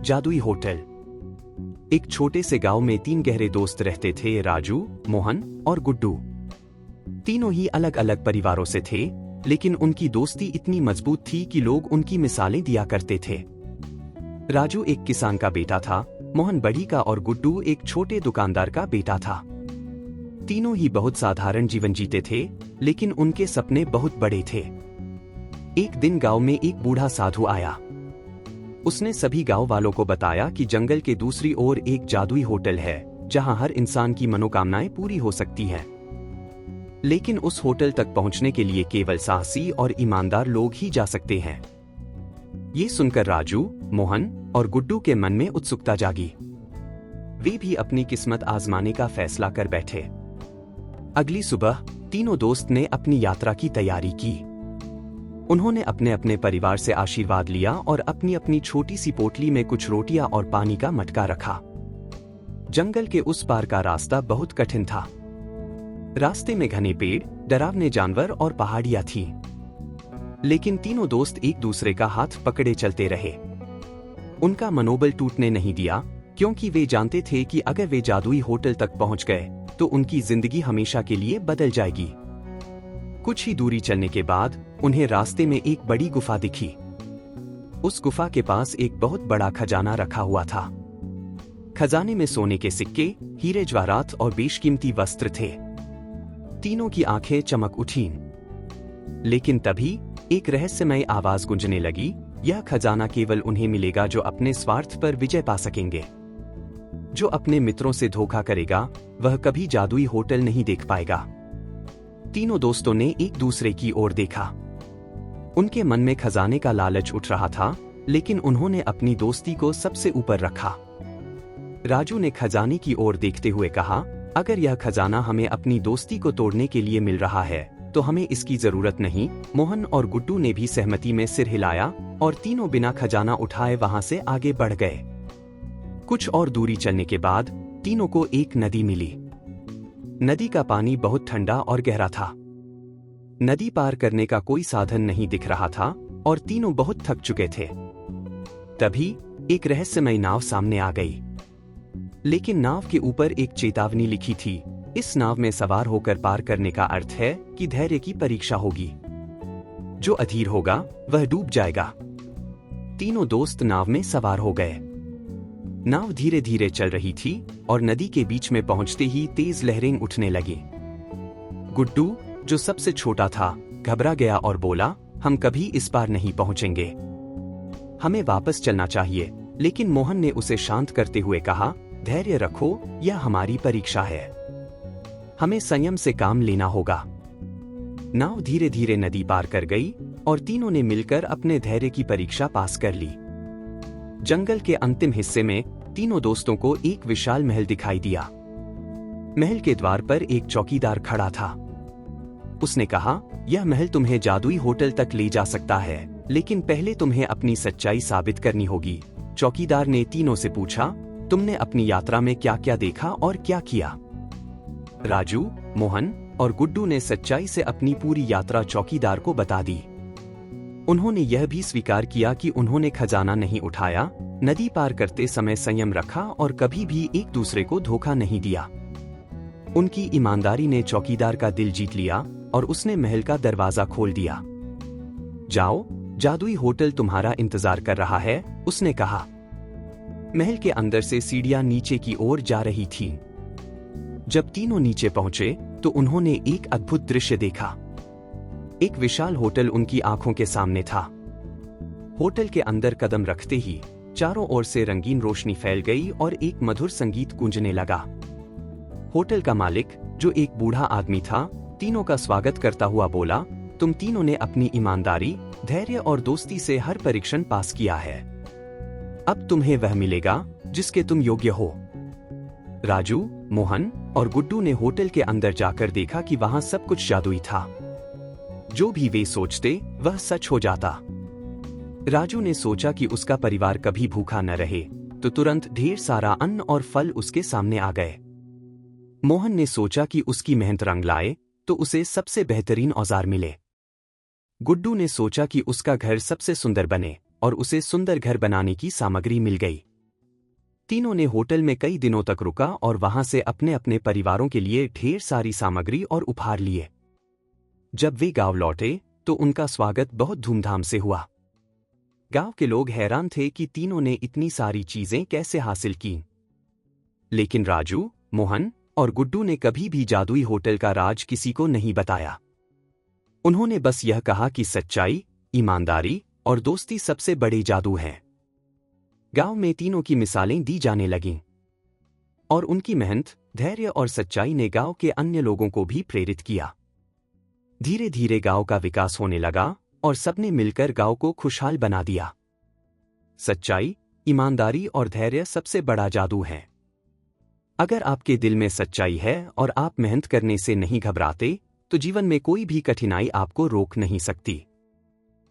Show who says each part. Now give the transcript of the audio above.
Speaker 1: जादुई होटल। एक छोटे से गांव में 3 गहरे दोस्त रहते थे, राजू, मोहन और गुड्डू। तीनों ही अलग अलग परिवारों से थे, लेकिन उनकी दोस्ती इतनी मजबूत थी कि लोग उनकी मिसालें दिया करते थे। राजू एक किसान का बेटा था, मोहन बड़ी का और गुड्डू एक छोटे दुकानदार का बेटा था। तीनों ही बहुत साधारण जीवन जीते थे, लेकिन उनके सपने बहुत बड़े थे। एक दिन गांव में एक बूढ़ा साधु आया। उसने सभी गांव वालों को बताया कि जंगल के दूसरी ओर एक जादुई होटल है, जहां हर इंसान की मनोकामनाएं पूरी हो सकती हैं। लेकिन उस होटल तक पहुंचने के लिए केवल साहसी और ईमानदार लोग ही जा सकते हैं। ये सुनकर राजू, मोहन और गुड्डू के मन में उत्सुकता जागी। वे भी अपनी किस्मत आजमाने का फैसला कर बैठे। अगली सुबह तीनों दोस्त ने अपनी यात्रा की तैयारी की। उन्होंने अपने अपने परिवार से आशीर्वाद लिया और अपनी अपनी छोटी सी पोटली में कुछ रोटियां और पानी का मटका रखा। जंगल के उस पार का रास्ता बहुत कठिन था। रास्ते में घने पेड़, डरावने जानवर और पहाड़ियां थीं। लेकिन तीनों दोस्त एक दूसरे का हाथ पकड़े चलते रहे। उनका मनोबल टूटने नहीं दिया, क्योंकि वे जानते थे कि अगर वे जादुई होटल तक पहुंच गए तो उनकी जिंदगी हमेशा के लिए बदल जाएगी। कुछ ही दूरी चलने के बाद उन्हें रास्ते में एक बड़ी गुफा दिखी। उस गुफा के पास एक बहुत बड़ा खजाना रखा हुआ था। खजाने में सोने के सिक्के, हीरे जवाहरात और बेशकीमती वस्त्र थे। तीनों की आंखें चमक उठीं। लेकिन तभी एक रहस्यमय आवाज गूंजने लगी, यह खजाना केवल उन्हें मिलेगा जो अपने स्वार्थ पर विजय पा सकेंगे। जो अपने मित्रों से धोखा करेगा, वह कभी जादुई होटल नहीं देख पाएगा। तीनों दोस्तों ने एक दूसरे की ओर देखा। उनके मन में खजाने का लालच उठ रहा था, लेकिन उन्होंने अपनी दोस्ती को सबसे ऊपर रखा। राजू ने खजाने की ओर देखते हुए कहा, अगर यह खजाना हमें अपनी दोस्ती को तोड़ने के लिए मिल रहा है, तो हमें इसकी जरूरत नहीं। मोहन और गुड्डू ने भी सहमति में सिर हिलाया और तीनों बिना खजाना उठाए वहां से आगे बढ़ गए। कुछ और दूरी चलने के बाद तीनों को एक नदी मिली। नदी का पानी बहुत ठंडा और गहरा था। नदी पार करने का कोई साधन नहीं दिख रहा था और तीनों बहुत थक चुके थे। तभी एक रहस्यमय नाव सामने आ गई। लेकिन नाव के ऊपर एक चेतावनी लिखी थी, इस नाव में सवार होकर पार करने का अर्थ है कि धैर्य की परीक्षा होगी। जो अधीर होगा वह डूब जाएगा। तीनों दोस्त नाव में सवार हो गए। नाव धीरे धीरे चल रही थी और नदी के बीच में पहुंचते ही तेज लहरें उठने लगी। गुड्डू, जो सबसे छोटा था, घबरा गया और बोला, हम कभी इस पार नहीं पहुंचेंगे, हमें वापस चलना चाहिए। लेकिन मोहन ने उसे शांत करते हुए कहा, धैर्य रखो, यह हमारी परीक्षा है, हमें संयम से काम लेना होगा। नाव धीरे धीरे नदी पार कर गई और तीनों ने मिलकर अपने धैर्य की परीक्षा पास कर ली। जंगल के अंतिम हिस्से में तीनों दोस्तों को एक विशाल महल दिखाई दिया। महल के द्वार पर एक चौकीदार खड़ा था। उसने कहा, यह महल तुम्हें जादुई होटल तक ले जा सकता है, लेकिन पहले तुम्हें अपनी सच्चाई साबित करनी होगी। चौकीदार ने तीनों से पूछा, तुमने अपनी यात्रा में क्या क्या देखा और क्या किया? राजू, मोहन और गुड्डू ने सच्चाई से अपनी पूरी यात्रा चौकीदार को बता दी। उन्होंने यह भी स्वीकार किया कि उन्होंने खजाना नहीं उठाया, नदी पार करते समय संयम रखा और कभी भी एक दूसरे को धोखा नहीं दिया। उनकी ईमानदारी ने चौकीदार का दिल जीत लिया और उसने महल का दरवाजा खोल दिया। जाओ, जादुई होटल तुम्हारा इंतजार कर रहा है, उसने कहा। महल के अंदर से सीढ़ियां नीचे की ओर जा रही थीं। जब तीनों नीचे पहुंचे तो उन्होंने एक अद्भुत दृश्य देखा। एक विशाल होटल उनकी आंखों के सामने था। होटल के अंदर कदम रखते ही चारों ओर से रंगीन रोशनी फैल गई और एक मधुर संगीत गूंजने लगा। होटल का मालिक, जो एक बूढ़ा आदमी था, तीनों का स्वागत करता हुआ बोला, तुम तीनों ने अपनी ईमानदारी, धैर्य और दोस्ती से हर परीक्षण पास किया है। अब तुम्हें वह मिलेगा जिसके तुम योग्य हो। राजू, मोहन और गुड्डू ने होटल के अंदर जाकर देखा कि वहां सब कुछ जादुई था। जो भी वे सोचते वह सच हो जाता। राजू ने सोचा कि उसका परिवार कभी भूखा न रहे, तो तुरंत ढेर सारा अन्न और फल उसके सामने आ गए। मोहन ने सोचा कि उसकी मेहनत रंग लाए, तो उसे सबसे बेहतरीन औजार मिले। गुड्डू ने सोचा कि उसका घर सबसे सुंदर बने, और उसे सुंदर घर बनाने की सामग्री मिल गई। तीनों ने होटल में कई दिनों तक रुका और वहां से अपने अपने परिवारों के लिए ढेर सारी सामग्री और उपहार लिए। जब वे गांव लौटे तो उनका स्वागत बहुत धूमधाम से हुआ। गांव के लोग हैरान थे कि तीनों ने इतनी सारी चीजें कैसे हासिल की। लेकिन राजू, मोहन और गुड्डू ने कभी भी जादुई होटल का राज किसी को नहीं बताया। उन्होंने बस यह कहा कि सच्चाई, ईमानदारी और दोस्ती सबसे बड़े जादू हैं। गांव में तीनों की मिसालें दी जाने लगीं और उनकी मेहनत, धैर्य और सच्चाई ने गांव के अन्य लोगों को भी प्रेरित किया। धीरे धीरे गांव का विकास होने लगा और सबने मिलकर गांव को खुशहाल बना दिया। सच्चाई, ईमानदारी और धैर्य सबसे बड़ा जादू है। अगर आपके दिल में सच्चाई है और आप मेहनत करने से नहीं घबराते, तो जीवन में कोई भी कठिनाई आपको रोक नहीं सकती।